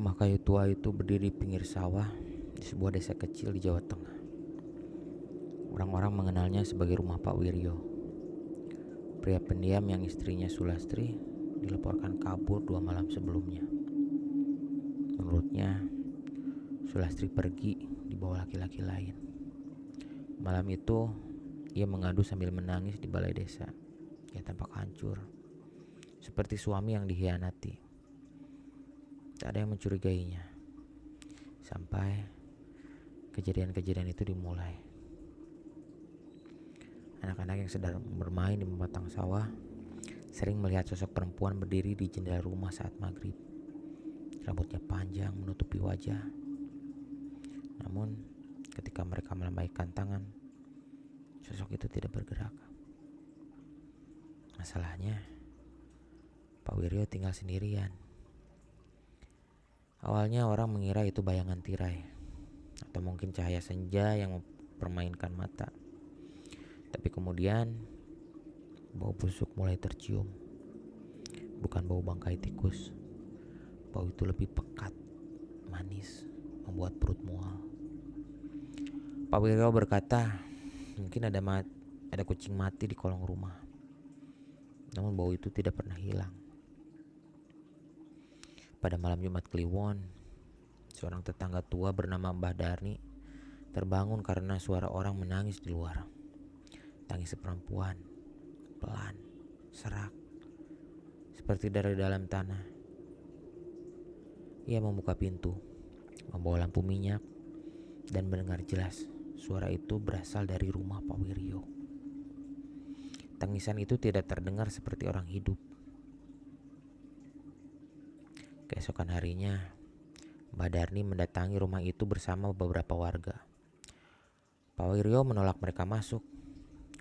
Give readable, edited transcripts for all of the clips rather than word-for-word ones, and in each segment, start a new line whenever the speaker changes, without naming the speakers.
Rumah kayu tua itu berdiri di pinggir sawah di sebuah desa kecil di Jawa Tengah. Orang-orang mengenalnya sebagai rumah Pak Wiryo, pria pendiam yang istrinya Sulastri dilaporkan kabur 2 malam sebelumnya. Menurutnya, Sulastri pergi dibawa laki-laki lain. Malam itu, ia mengadu sambil menangis di balai desa. Ia tampak hancur, seperti suami yang dikhianati. Tak ada yang mencurigainya, sampai kejadian-kejadian itu dimulai. Anak-anak yang sedang bermain di batang sawah sering melihat sosok perempuan berdiri di jendela rumah saat maghrib. Rambutnya panjang menutupi wajah. Namun ketika mereka melambaikan tangan, sosok itu tidak bergerak. Masalahnya, Pak Wiryo tinggal sendirian. Awalnya orang mengira itu bayangan tirai, atau mungkin cahaya senja yang mempermainkan mata. Tapi kemudian bau busuk mulai tercium. Bukan bau bangkai tikus. Bau itu lebih pekat, manis, membuat perut mual. Pak Wiryo berkata, mungkin ada kucing mati di kolong rumah. Namun bau itu tidak pernah hilang. Pada malam Jumat Kliwon, seorang tetangga tua bernama Mbah Darni terbangun karena suara orang menangis di luar. Tangis perempuan, pelan, serak, seperti dari dalam tanah. Ia membuka pintu, membawa lampu minyak, dan mendengar jelas suara itu berasal dari rumah Pak Wiryo. Tangisan itu tidak terdengar seperti orang hidup. Keesokan harinya, Mbak Darni mendatangi rumah itu bersama beberapa warga. Pak Wiryo menolak mereka masuk.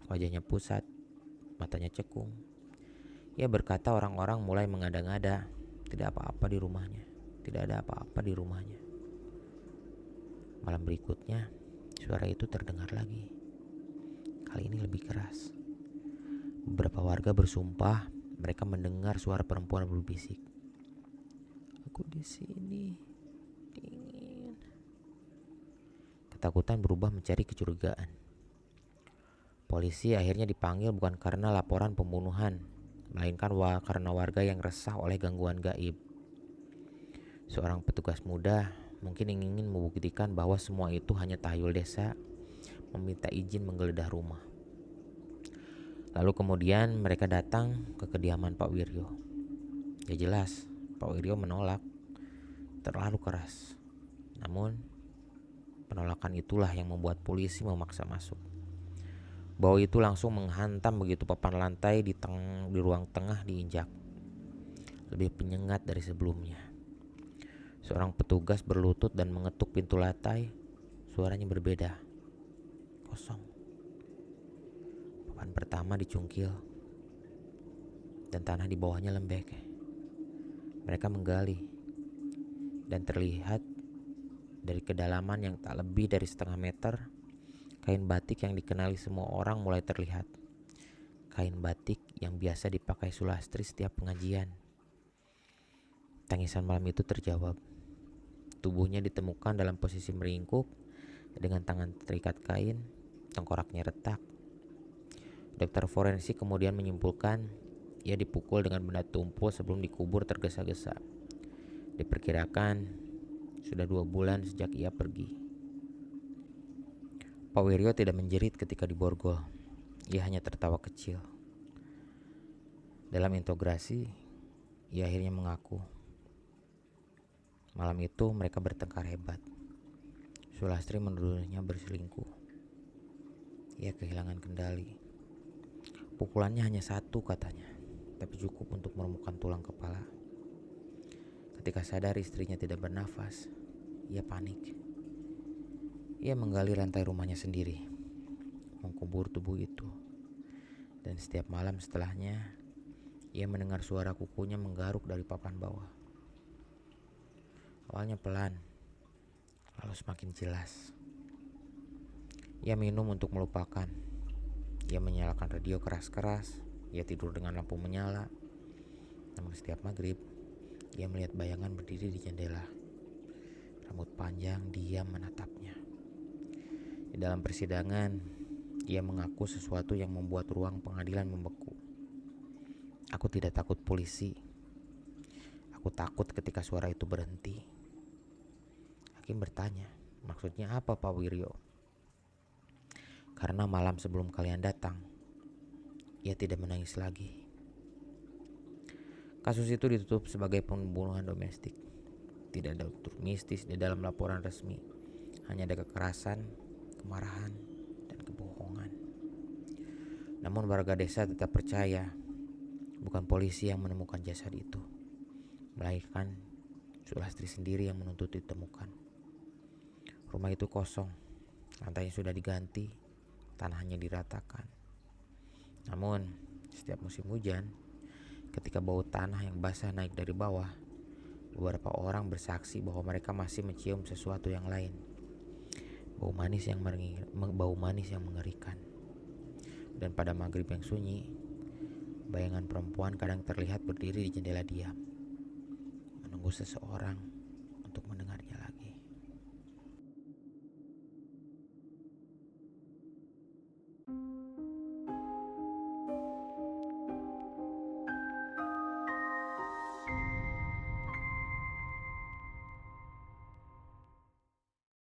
Wajahnya pusat, matanya cekung. Ia berkata orang-orang mulai mengada-ngada, tidak apa-apa di rumahnya. Tidak ada apa-apa di rumahnya. Malam berikutnya, suara itu terdengar lagi. Kali ini lebih keras. Beberapa warga bersumpah mereka mendengar suara perempuan berbisik. Aku di sini, dingin. Ketakutan berubah menjadi kecurigaan. Polisi akhirnya dipanggil bukan karena laporan pembunuhan, melainkan karena warga yang resah oleh gangguan gaib. Seorang petugas muda mungkin ingin membuktikan bahwa semua itu hanya tahayul desa, meminta izin menggeledah rumah. Lalu kemudian mereka datang ke kediaman Pak Wiryo. Ya jelas, Pak Wiryo menolak, terlalu keras. Namun penolakan itulah yang membuat polisi memaksa masuk. Bau itu langsung menghantam begitu papan lantai di ruang tengah diinjak. Lebih penyengat dari sebelumnya. Seorang petugas berlutut dan mengetuk pintu lantai. Suaranya berbeda. Kosong. Papan pertama dicungkil dan tanah di bawahnya lembek. Mereka menggali dan terlihat dari kedalaman yang tak lebih dari setengah meter, kain batik yang dikenali semua orang mulai terlihat. Kain batik yang biasa dipakai Sulastri setiap pengajian. Tangisan malam itu terjawab. Tubuhnya ditemukan dalam posisi meringkuk dengan tangan terikat kain, tengkoraknya retak. Dokter forensik kemudian menyimpulkan ia dipukul dengan benda tumpul sebelum dikubur tergesa-gesa. Diperkirakan sudah 2 bulan sejak ia pergi. Pak Wiryo tidak menjerit ketika diborgol. Ia hanya tertawa kecil. Dalam integrasi, ia akhirnya mengaku. Malam itu mereka bertengkar hebat. Sulastri menuduhnya berselingkuh. Ia kehilangan kendali. Pukulannya hanya 1 katanya, tapi cukup untuk meremukkan tulang kepala. Ketika sadar istrinya tidak bernafas, ia panik. Ia menggali lantai rumahnya sendiri, mengkubur tubuh itu. Dan setiap malam setelahnya, ia mendengar suara kukunya menggaruk dari papan bawah. Awalnya pelan, lalu semakin jelas. Ia minum untuk melupakan. Ia menyalakan radio keras-keras. Ia tidur dengan lampu menyala. Namun setiap maghrib, ia melihat bayangan berdiri di jendela. rambut panjang, diam menatapnya. Di dalam persidangan, ia mengaku sesuatu yang membuat ruang pengadilan membeku. Aku tidak takut polisi. Aku takut ketika suara itu berhenti. Hakim bertanya, maksudnya apa Pak Wiryo? Karena malam sebelum kalian datang, ia tidak menangis lagi. Kasus itu ditutup sebagai pembunuhan domestik. Tidak ada unsur mistis di dalam laporan resmi. Hanya ada kekerasan, kemarahan, dan kebohongan. Namun warga desa tetap percaya bukan polisi yang menemukan jasad itu, melainkan Sulastri sendiri yang menuntut ditemukan. Rumah itu kosong, lantainya sudah diganti, tanahnya diratakan. Namun, setiap musim hujan, ketika bau tanah yang basah naik dari bawah, beberapa orang bersaksi bahwa mereka masih mencium sesuatu yang lain. Bau manis yang mengerikan. Dan pada maghrib yang sunyi, bayangan perempuan kadang terlihat berdiri di jendela diam, menunggu seseorang